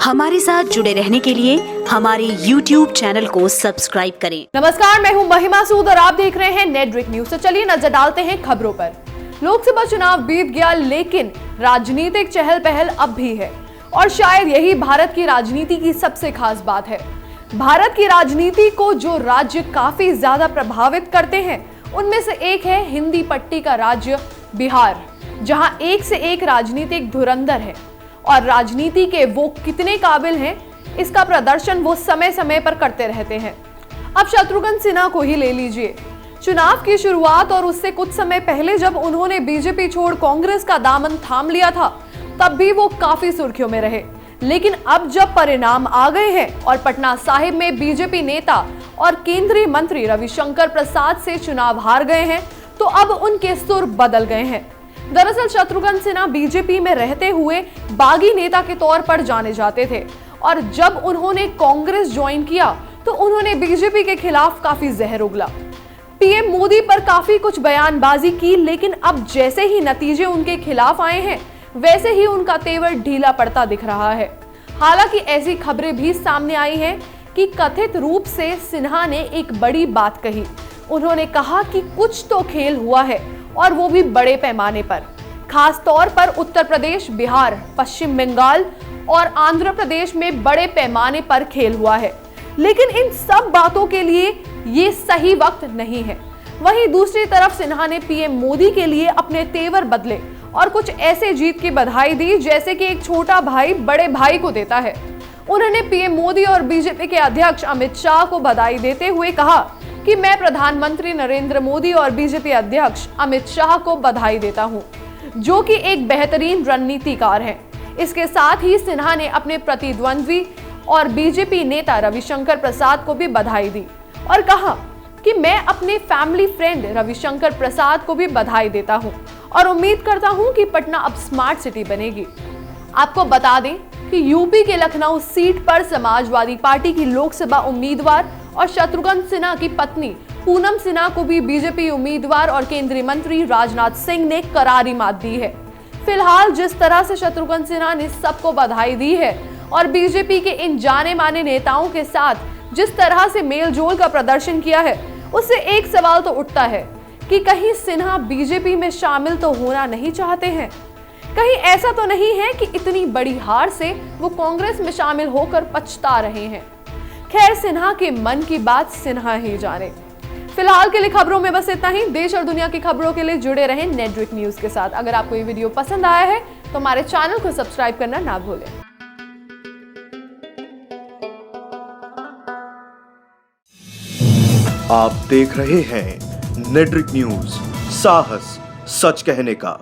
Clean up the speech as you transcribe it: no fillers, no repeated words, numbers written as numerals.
हमारे साथ जुड़े रहने के लिए हमारे YouTube चैनल को सब्सक्राइब करें। नमस्कार, मैं हूं महिमा सूद और आप देख रहे हैं नेटड्रिक न्यूज। तो चलिए नजर डालते हैं खबरों पर। लोकसभा चुनाव बीत गया, लेकिन राजनीतिक चहल पहल अब भी है और शायद यही भारत की राजनीति की सबसे खास बात है। भारत की राजनीति को जो राज्य काफी ज्यादा प्रभावित करते हैं उनमें से एक है हिंदी पट्टी का राज्य बिहार, जहां एक से एक राजनीतिक धुरंधर है और राजनीति के वो कितने काबिल हैं इसका प्रदर्शन वो समय समय पर करते रहते हैं। अब शत्रुघ्न सिन्हा को ही ले लीजिए। चुनाव की शुरुआत और उससे कुछ समय पहले जब उन्होंने बीजेपी छोड़ कांग्रेस का दामन थाम लिया था, तब भी वो काफी सुर्खियों में रहे। लेकिन अब जब परिणाम आ गए हैं और पटना साहिब में बीजेपी नेता और केंद्रीय मंत्री रविशंकर प्रसाद से चुनाव हार गए हैं, तो अब उनके सुर बदल गए हैं। दरअसल शत्रुघ्न सिन्हा बीजेपी में रहते हुए बागी नेता के तौर पर जाने जाते थे और जब उन्होंने कांग्रेस ज्वाइन किया तो उन्होंने बीजेपी के खिलाफ काफी जहर उगला। पीएम मोदी पर काफी कुछ बयानबाजी की, लेकिन अब जैसे ही नतीजे उनके खिलाफ आए हैं वैसे ही उनका तेवर ढीला पड़ता दिख रहा है। हालांकि ऐसी खबरें भी सामने आई हैं कि कथित रूप से सिन्हा ने एक बड़ी बात कही। उन्होंने कहा कि कुछ तो खेल हुआ है और वो भी बड़े पैमाने पर, खास तौर पर उत्तर प्रदेश, बिहार, पश्चिम बंगाल और आंध्र प्रदेश में बड़े पैमाने पर खेल हुआ है। लेकिन इन सब बातों के लिए ये सही वक्त नहीं है। वहीं दूसरी तरफ सिन्हा ने पीएम मोदी के लिए अपने तेवर बदले और कुछ ऐसे जीत की बधाई दी जैसे कि एक छोटा भाई बड़े भाई को देता है। उन्होंने पीएम मोदी और बीजेपी के अध्यक्ष अमित शाह को बधाई देते हुए कहा कि मैं प्रधानमंत्री नरेंद्र मोदी और बीजेपी अध्यक्ष अमित शाह को बधाई देता हूं, जो कि एक बेहतरीन रणनीतिकार हैं। इसके साथ ही सिन्हा ने अपने प्रतिद्वंद्वी और बीजेपी नेता रविशंकर प्रसाद को भी बधाई दी और कहा कि मैं अपने फैमिली फ्रेंड रविशंकर प्रसाद को भी बधाई देता हूं और उम्मीद करता हूं कि पटना अब स्मार्ट सिटी बनेगी। आपको बता दें कि यूपी के लखनऊ सीट पर समाजवादी पार्टी की लोकसभा उम्मीदवार और शत्रुघ्न सिन्हा की पत्नी पूनम सिन्हा को भी बीजेपी उम्मीदवार और केंद्रीय मंत्री राजनाथ सिंह ने करारी मात दी है। फिलहाल जिस तरह से शत्रुघ्न सिन्हा ने सबको बधाई दी है और बीजेपी के इन जाने माने नेताओं के साथ जिस तरह से मेलजोल का प्रदर्शन किया है, उससे एक सवाल तो उठता है कि कहीं सिन्हा बीजेपी में शामिल तो होना नहीं चाहते हैं। कहीं ऐसा तो नहीं है कि इतनी बड़ी हार से वो कांग्रेस में शामिल होकर पछता रहे हैं। खैर, सिन्हा के मन की बात सिन्हा ही जाने। फिलहाल के लिए खबरों में बस इतना ही। देश और दुनिया की खबरों के लिए जुड़े रहें नेटड्रिक न्यूज के साथ। अगर आपको ये वीडियो पसंद आया है तो हमारे चैनल को सब्सक्राइब करना ना भूलें। आप देख रहे हैं नेटड्रिक न्यूज, साहस सच कहने का।